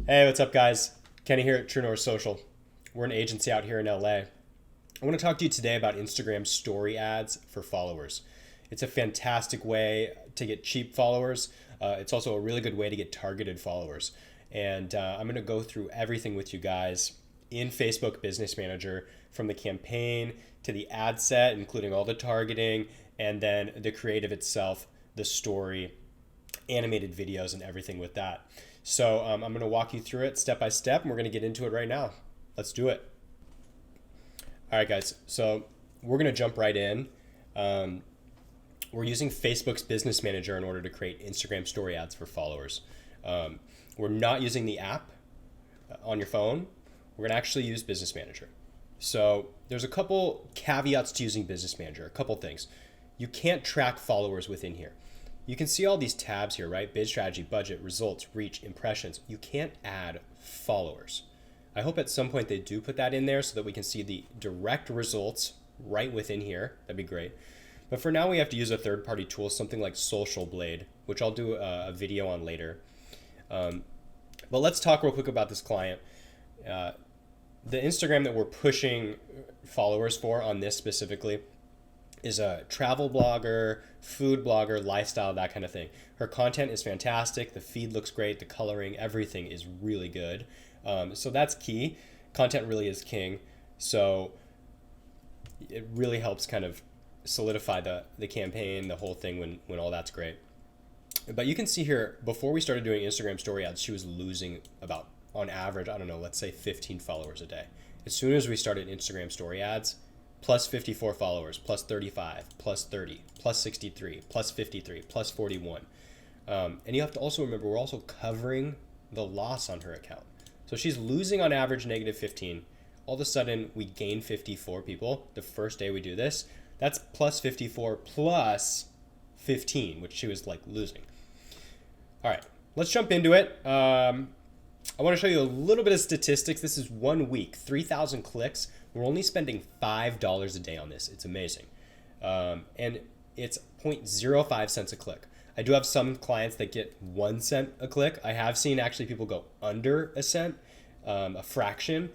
Hey, what's up, guys? Kenny here at True North Social. We're an agency out here in LA. I want to talk to you today about Instagram story ads for followers. It's a fantastic way to get cheap followers. It's also a really good way to get targeted followers. And I'm going to go through everything with you guys in Facebook Business Manager, from the campaign to the ad set, including all the targeting, and then the creative itself, the story, animated videos, and everything with that. So I'm going to walk you through it step by step, and we're going to get into it right now. Let's do it. All right, guys. So we're going to jump right in. We're using Facebook's Business Manager in order to create Instagram story ads for followers. We're not using the app on your phone. We're going to actually use Business Manager. So there's a couple caveats to using Business Manager, a couple things. You can't track followers within here. You can see all these tabs here, right? Bid strategy, budget, results, reach, impressions. You can't add followers. I hope at some point they do put that in there so that we can see the direct results right within here. That'd be great. But for now, we have to use a third-party tool, something like Social Blade, which I'll do a video on later. But let's talk real quick about this client. The Instagram that we're pushing followers for on this specifically is a travel blogger, food blogger, lifestyle, that kind of thing. Her content is fantastic. The feed looks great. The coloring, everything is really good. So that's key. Content really is king. So it really helps kind of solidify the campaign, the whole thing when all that's great. But you can see here, before we started doing Instagram story ads, she was losing about, on average, I don't know, let's say 15 followers a day. As soon as we started Instagram story ads, plus 54 followers, plus 35, plus 30, plus 63, plus 53, plus 41. And you have to also remember, we're also covering the loss on her account. So she's losing on average negative 15. All of a sudden, we gain 54 people the first day we do this. That's plus 54 plus 15, which she was like losing. All right, let's jump into it. I want to show you a little bit of statistics. This is 1 week, 3,000 clicks. We're only spending $5 a day on this. It's amazing. And it's 0.05 cents a click. I do have some clients that get 1 cent a click. I have seen actually people go under a cent, a fraction,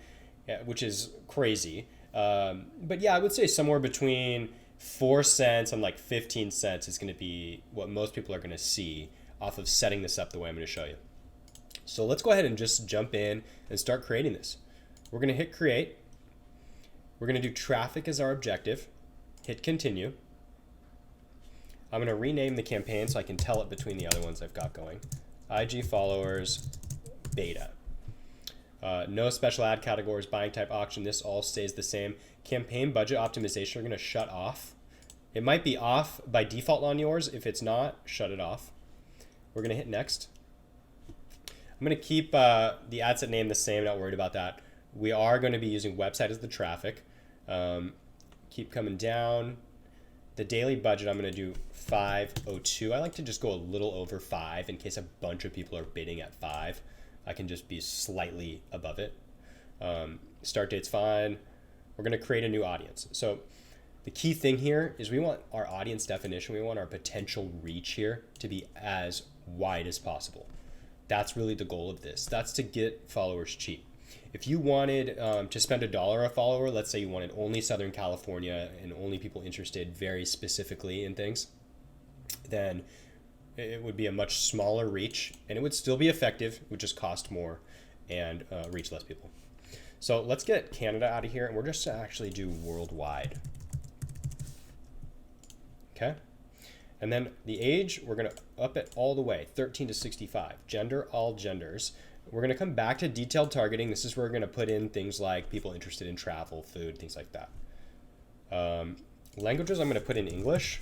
which is crazy. But yeah, I would say somewhere between 4 cents and like 15 cents is going to be what most people are going to see off of setting this up the way I'm going to show you. So let's go ahead and just jump in and start creating this. We're going to hit create. We're going to do traffic as our objective. Hit continue. I'm going to rename the campaign so I can tell it between the other ones I've got going. IG followers beta. No special ad categories, buying type, auction. This all stays the same. Campaign budget optimization are going to shut off. It might be off by default on yours. If it's not, shut it off. We're going to hit next. I'm going to keep the ad set name the same, not worried about that. We are going to be using website as the traffic. Keep coming down. The daily budget, I'm going to do 502. I like to just go a little over 5 in case a bunch of people are bidding at 5. I can just be slightly above it. Start date's fine. We're going to create a new audience. So the key thing here is we want our audience definition. We want our potential reach here to be as wide as possible. That's really the goal of this. That's to get followers cheap. If you wanted to spend $1 a follower, let's say you wanted only Southern California and only people interested very specifically in things, then it would be a much smaller reach and it would still be effective. It would just cost more and reach less people. So let's get Canada out of here and we're just to actually do worldwide. Okay. And then the age, we're going to up it all the way, 13 to 65. Gender, all genders. We're going to come back to detailed targeting. This is where we're going to put in things like people interested in travel, food, things like that. Languages, I'm going to put in English,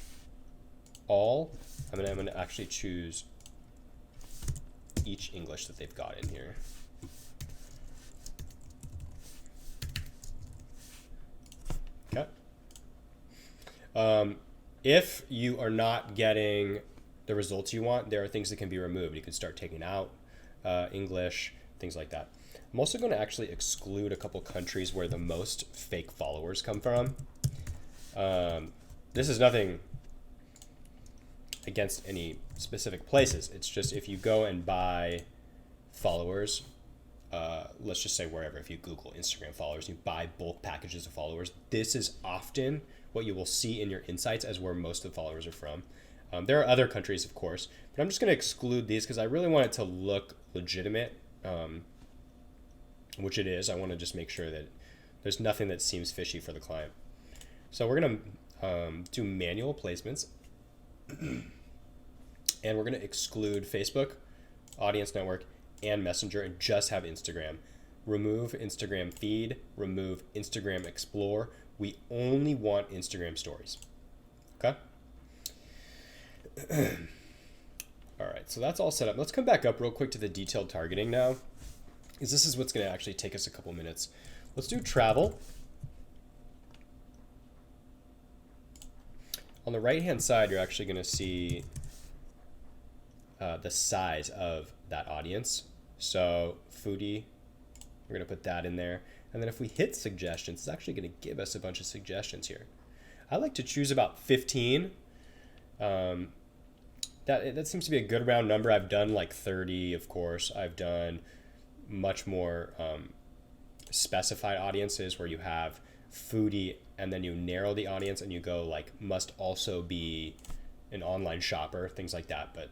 all. I'm going to actually choose each English that they've got in here. Okay. If you are not getting the results you want, there are things that can be removed. You can start taking out English, things like that. I'm also going to actually exclude a couple countries where the most fake followers come from. This is nothing against any specific places. It's just if you go and buy followers let's just say wherever, if you Google Instagram followers, you buy bulk packages of followers. This is often what you will see in your insights as where most of the followers are from. There are other countries, of course, but I'm just going to exclude these because I really want it to look legitimate, which it is. I want to just make sure that there's nothing that seems fishy for the client. So we're going to do manual placements, and we're going to exclude Facebook, Audience Network, and Messenger, and just have Instagram. Remove Instagram feed, remove Instagram Explore. We only want Instagram stories. Okay? All right, so that's all set up. Let's come back up real quick to the detailed targeting now, because this is what's going to actually take us a couple minutes. Let's do travel. On the right-hand side, you're actually going to see the size of that audience. So foodie, we're going to put that in there. And then if we hit suggestions, it's actually going to give us a bunch of suggestions here. I like to choose about 15. That seems to be a good round number. I've done like 30, of course. I've done much more specified audiences where you have foodie and then you narrow the audience and you go like must also be an online shopper, things like that. But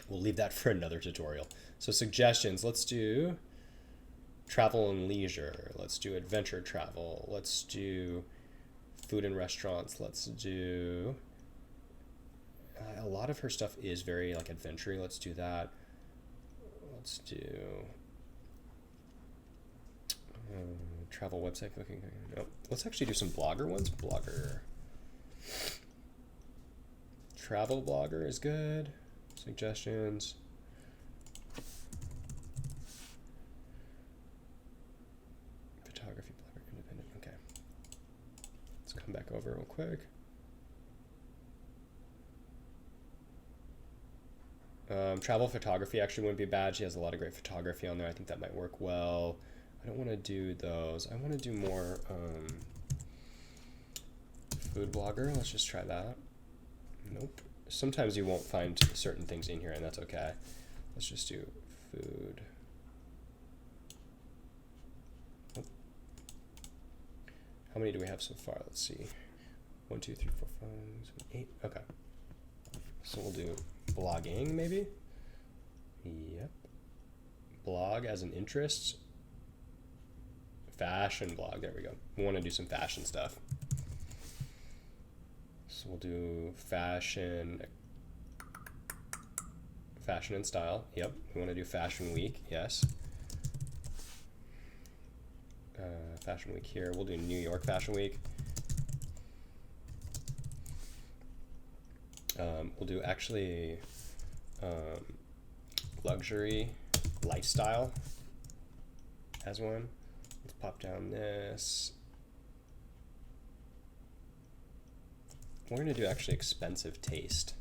we'll leave that for another tutorial. So suggestions, let's do travel and leisure. Let's do adventure travel. Let's do food and restaurants. Let's do... a lot of her stuff is very like adventure-y. Let's do that. Let's do travel website booking. No, let's actually do some blogger ones. Blogger. Travel blogger is good. Suggestions. Photography blogger, independent. Okay. Let's come back over real quick. Travel photography actually wouldn't be bad. She has a lot of great photography on there. I think that might work well. I don't want to do those. I want to do more food blogger. Let's just try that. Nope. Sometimes you won't find certain things in here, and that's okay. Let's just do food. Nope. How many do we have so far? Let's see. 1, 2, 3, 4, 5, 7, 8. Okay. So we'll do blogging, maybe? Yep. Blog as an interest. Fashion blog. There we go. We want to do some fashion stuff. So we'll do fashion and style. Yep. We want to do fashion week. Yes. Fashion week here. We'll do New York Fashion Week. We'll do actually luxury lifestyle as one. Let's pop down this. We're going to do actually expensive taste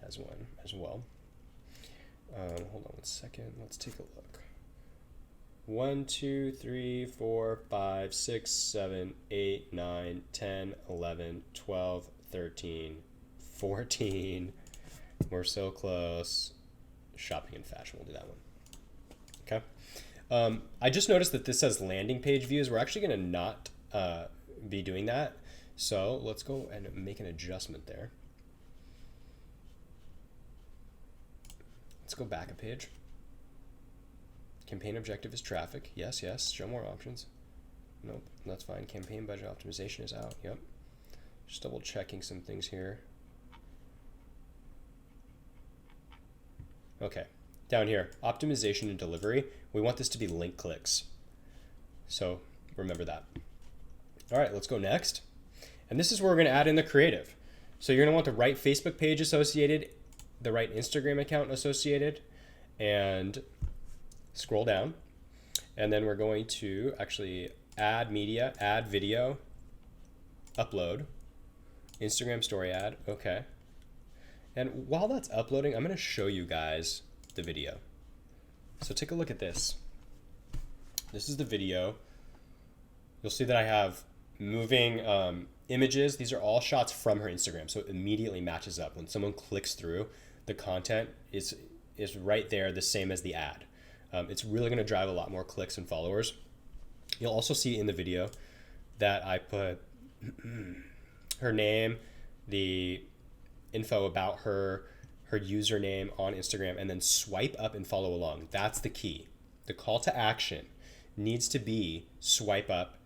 as one as well. Hold on one second. Let's take a look. 1, 2, 3, 4, 5, 6, 7, 8, 9, 10, 11, 12, 13, 14. We're so close. Shopping and fashion. We'll do that one. Okay. I just noticed that this says landing page views. We're actually going to not be doing that. So let's go and make an adjustment there. Let's go back a page. Campaign objective is traffic. Yes, yes. Show more options. Nope, that's fine. Campaign budget optimization is out. Yep. Just double checking some things here. Okay. Down here, optimization and delivery. We want this to be link clicks. So remember that. All right, let's go next. And this is where we're going to add in the creative. So you're going to want the right Facebook page associated, the right Instagram account associated, and scroll down. And then we're going to actually add media, add video, upload, Instagram story ad. Okay. And while that's uploading, I'm going to show you guys the video. So take a look at this. This is the video. You'll see that I have moving images. These are all shots from her Instagram, so it immediately matches up. When someone clicks through, the content is is right there, the same as the ad. It's really going to drive a lot more clicks and followers. You'll also see in the video that I put her name, the info about her username on Instagram, and then swipe up and follow along. That's the key. The call to action needs to be swipe up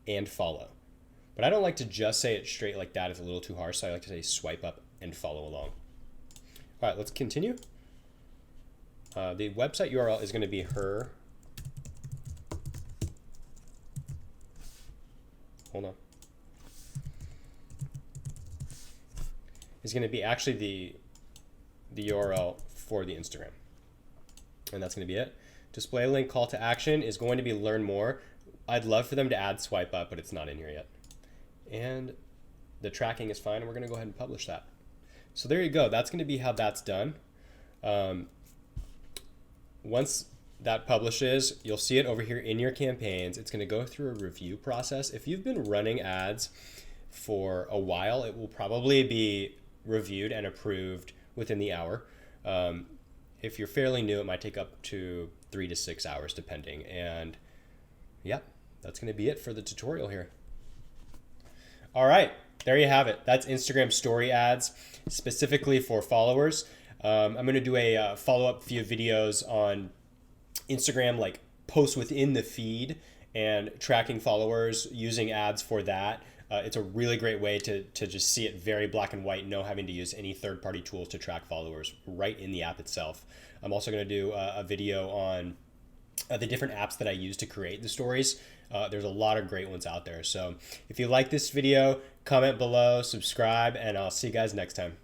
and follow. But I don't like to just say it straight like that. It's a little too harsh, so I like to say swipe up and follow along. All right, let's continue. The website URL is going to be her. Hold on. Is going to be actually the URL for the Instagram. And that's going to be it. Display link call to action is going to be learn more. I'd love for them to add swipe up, but it's not in here yet. And the tracking is fine, and we're going to go ahead and publish that. So there you go. That's going to be how that's done. Once that publishes, you'll see it over here in your campaigns. It's going to go through a review process. If you've been running ads for a while, it will probably be reviewed and approved within the hour. If you're fairly new, it might take up to 3 to 6 hours depending. And yeah, that's going to be it for the tutorial here. All right, there you have it. That's Instagram story ads specifically for followers. I'm going to do a follow-up few videos on Instagram, like posts within the feed and tracking followers using ads for that. It's a really great way to just see it very black and white, no having to use any third-party tools to track followers right in the app itself. I'm also going to do a video on the different apps that I use to create the stories. There's a lot of great ones out there. So if you like this video, comment below, subscribe, and I'll see you guys next time.